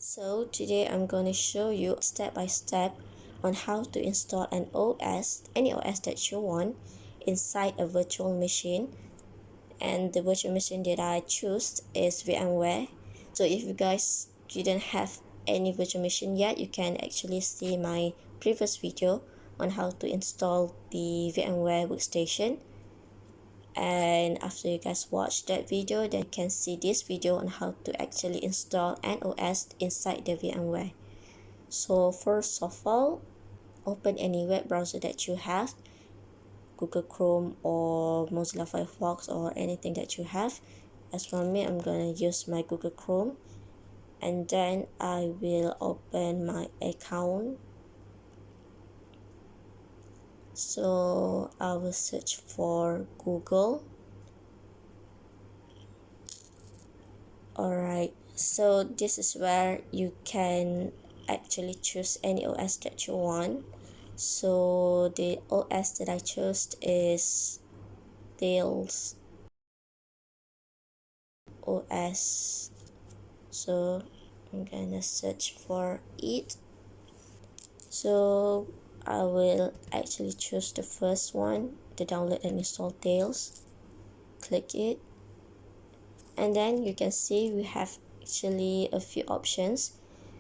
So today I'm going to show you step by step on how to install an OS, any OS that you want, inside a virtual machine. And the virtual machine that I choose is VMware. So if you guys didn't have any virtual machine yet, you can actually see my previous video on how to install the VMware Workstation. And after you guys watch that video, then you can see this video on how to actually install an OS inside the VMware. So first of all, open any web browser that you have, Google Chrome or Mozilla Firefox or anything that you have. As for me, I'm gonna use my Google Chrome, and then I will open my account. So I will search for Google. Alright, so this is where you can actually choose any OS that you want. So the OS that I chose is Tails OS. So I'm gonna search for it. So I will actually choose the first one, the download and install Tails. Click it, and then you can see we have actually a few options.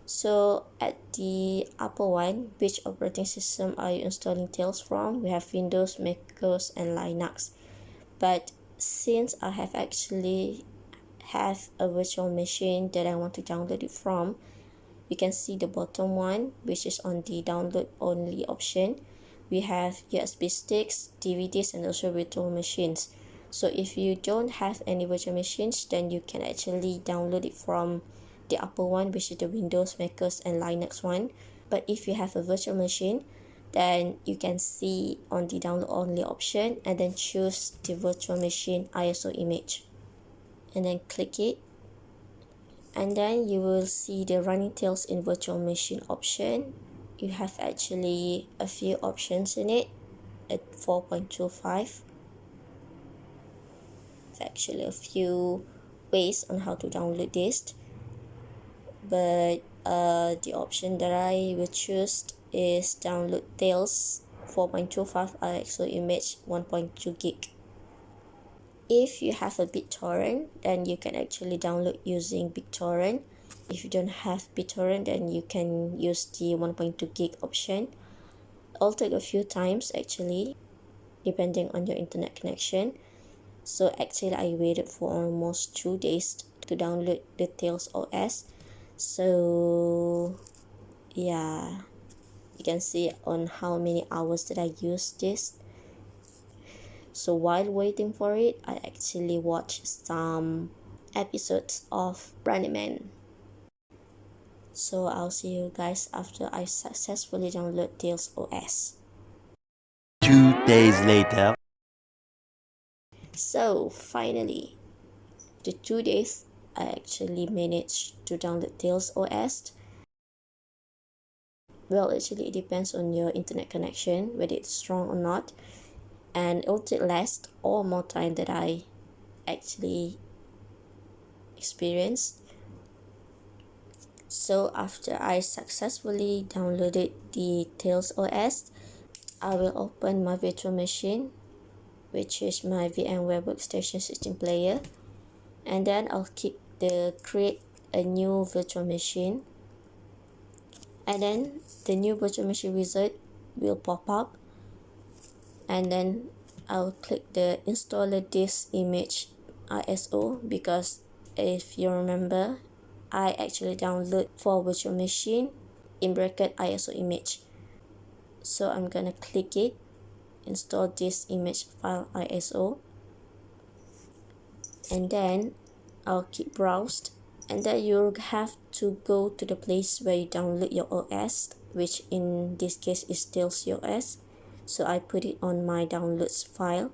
So at the upper one, which operating system are you installing Tails from? We have Windows, macOS and Linux. But since I have actually have a virtual machine that I want to download it from, you can see the bottom one, which is on the download only option. We have USB sticks, DVDs and also virtual machines. So if you don't have any virtual machines, then you can actually download it from the upper one, which is the Windows, macOS and Linux one. But if you have a virtual machine, then you can see on the download only option and then choose the virtual machine ISO image and then click it, and then you will see the running Tails in virtual machine option. You have actually a few options in it at 4.25. Actually a few ways on how to download this, but the option that I will choose is download Tails 4.25 ISO image 1.2 gig. If you have a BitTorrent, then you can actually download using BitTorrent. If you don't have BitTorrent, then you can use the 1.2 gig option. It'll take a few times actually, depending on your internet connection. So actually I waited for almost 2 days to download the Tails OS. So yeah, you can see on how many hours that I used this. So while waiting for it, I actually watched some episodes of Running Man. So I'll see you guys after I successfully download Tails OS. 2 days later. So finally, the 2 days I actually managed to download Tails OS. Well, actually it depends on your internet connection, whether it's strong or not. And it will take less or more time that I actually experienced. So after I successfully downloaded the Tails OS, I will open my virtual machine, which is my VMware Workstation 16 player, and then I'll click the create a new virtual machine, and then the new virtual machine wizard will pop up, and then I'll click the installer disk image ISO, because if you remember, I actually download for virtual machine in bracket ISO image. So I'm gonna click it, install this image file ISO, and then I'll keep browsed, and then you'll have to go to the place where you download your OS, which in this case is Tails OS. So I put it on my downloads file.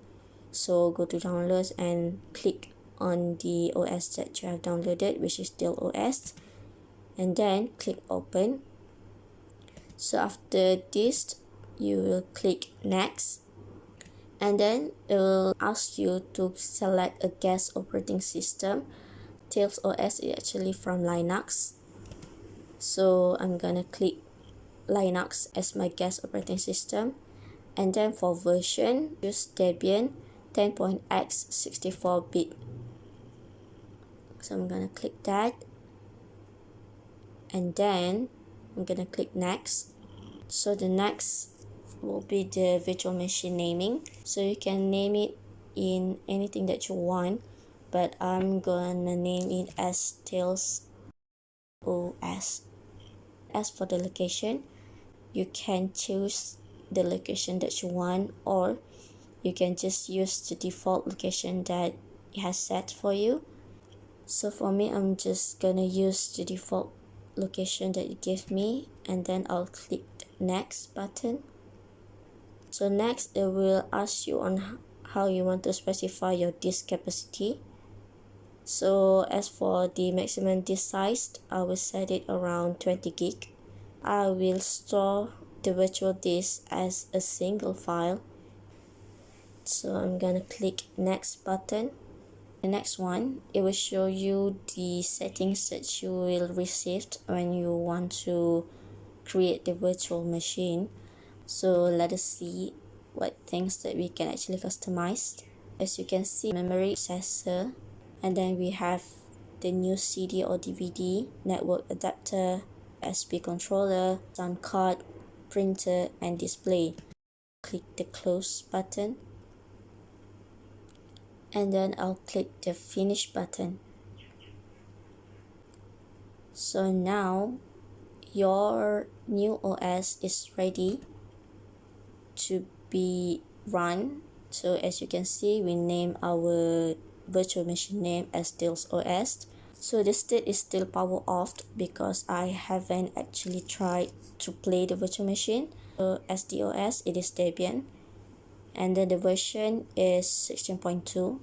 So go to downloads and click on the OS that you have downloaded, which is Tails OS, and then click open. So after this, you will click next, and then it will ask you to select a guest operating system. Tails OS is actually from Linux. So I'm gonna click Linux as my guest operating system, and then for version, use Debian 10.x 64-bit. So I'm gonna click that, and then I'm gonna click next. So the next will be the virtual machine naming. So you can name it in anything that you want, but I'm gonna name it as Tails OS. As for the location, you can choose the location that you want, or you can just use the default location that it has set for you. So for me, I'm just gonna use the default location that it gave me, and then I'll click the next button. So next, it will ask you on how you want to specify your disk capacity. So as for the maximum disk size, I will set it around 20 gig. I will store the virtual disk as a single file. So I'm gonna click next button. The next one, it will show you the settings that you will receive when you want to create the virtual machine. So let us see what things that we can actually customize. As you can see, memory accessor, and then we have the new CD or DVD, network adapter, USB controller, sound card, printer, and display. Click the close button, and then I'll click the finish button. So now your new OS is ready to be run. So as you can see, we name our virtual machine name as Tails OS. So the state is still power off because I haven't actually tried to play the virtual machine. So as the OS, it is Debian, and then the version is 16.2,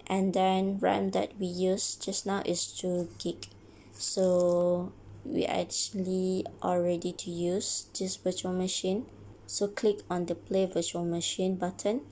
and then RAM that we used just now is 2 gig. So we actually are ready to use this virtual machine. So click on the play virtual machine button.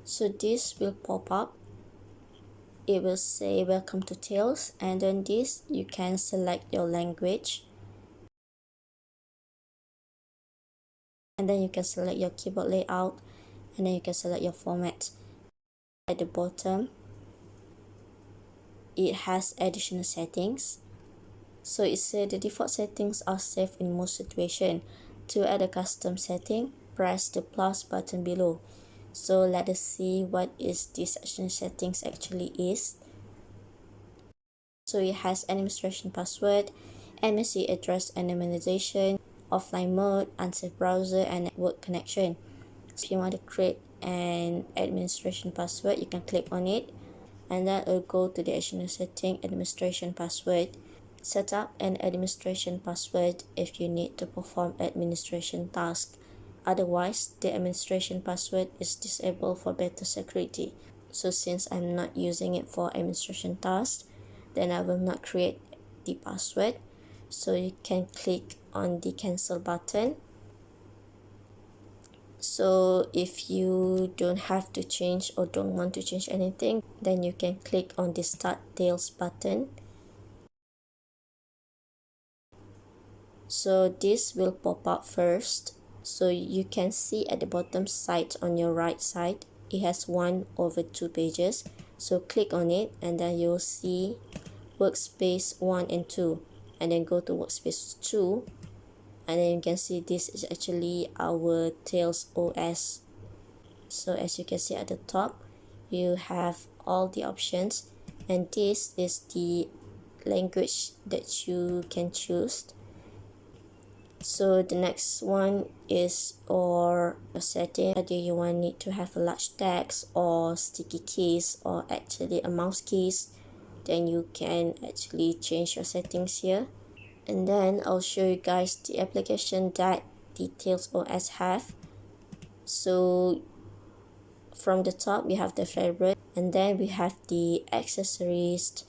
So this will pop up. It will say welcome to Tails, and then this you can select your language, and then you can select your keyboard layout, and then you can select your format. At the bottom, it has additional settings. So it says the default settings are safe in most situations. To add a custom setting, press the plus button below. So let us see what is this additional settings actually is. So it has administration password, MSC address anonymization, offline mode, unsafe browser, and network connection. So if you want to create an administration password, you can click on it, and then it'll go to the additional setting, administration password. Set up an administration password if you need to perform administration tasks. Otherwise, the administration password is disabled for better security. So since I'm not using it for administration tasks, then I will not create the password. So you can click on the cancel button. So if you don't have to change or don't want to change anything, then you can click on the start Tails button. So this will pop up first. So you can see at the bottom side on your right side, it has 1/2 pages. So click on it, and then you'll see workspace 1 and 2, and then go to workspace 2, and then you can see this is actually our Tails OS. So as you can see at the top, you have all the options, and this is the language that you can choose. So the next one is your setting. Whether you want it to have a large text or sticky keys or actually a mouse keys, then you can actually change your settings here. And then I'll show you guys the application that Details OS have. So from the top we have the favorite, and then we have the accessories,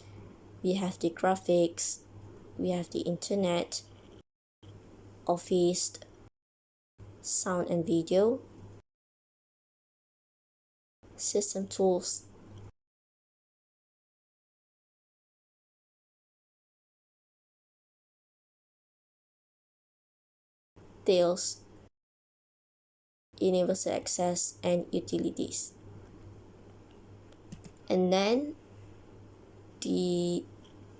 we have the graphics, we have the internet, office, sound and video, system tools, tails, universal access, and utilities. And then the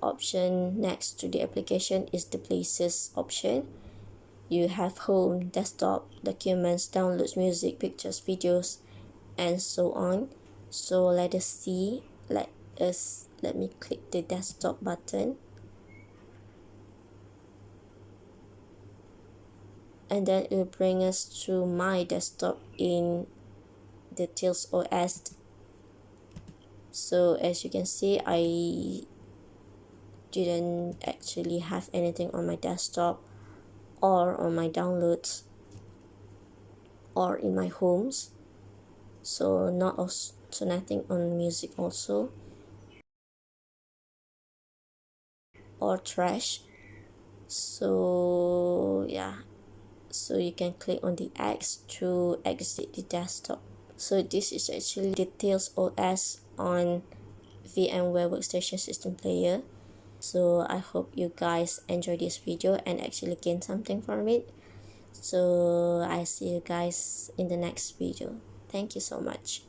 option next to the application is the places option. You have home, desktop, documents, downloads, music, pictures, videos, and so on. So let us see. Let me click the desktop button, and then it will bring us to my desktop in the Tails OS. So as you can see, I didn't actually have anything on my desktop or on my downloads or in my homes, so nothing on music also, or trash. So yeah, so you can click on the X to exit the desktop. So this is actually Details OS on VMware Workstation System Player. So I hope you guys enjoy this video and actually gain something from it. So I see you guys in the next video. Thank you so much.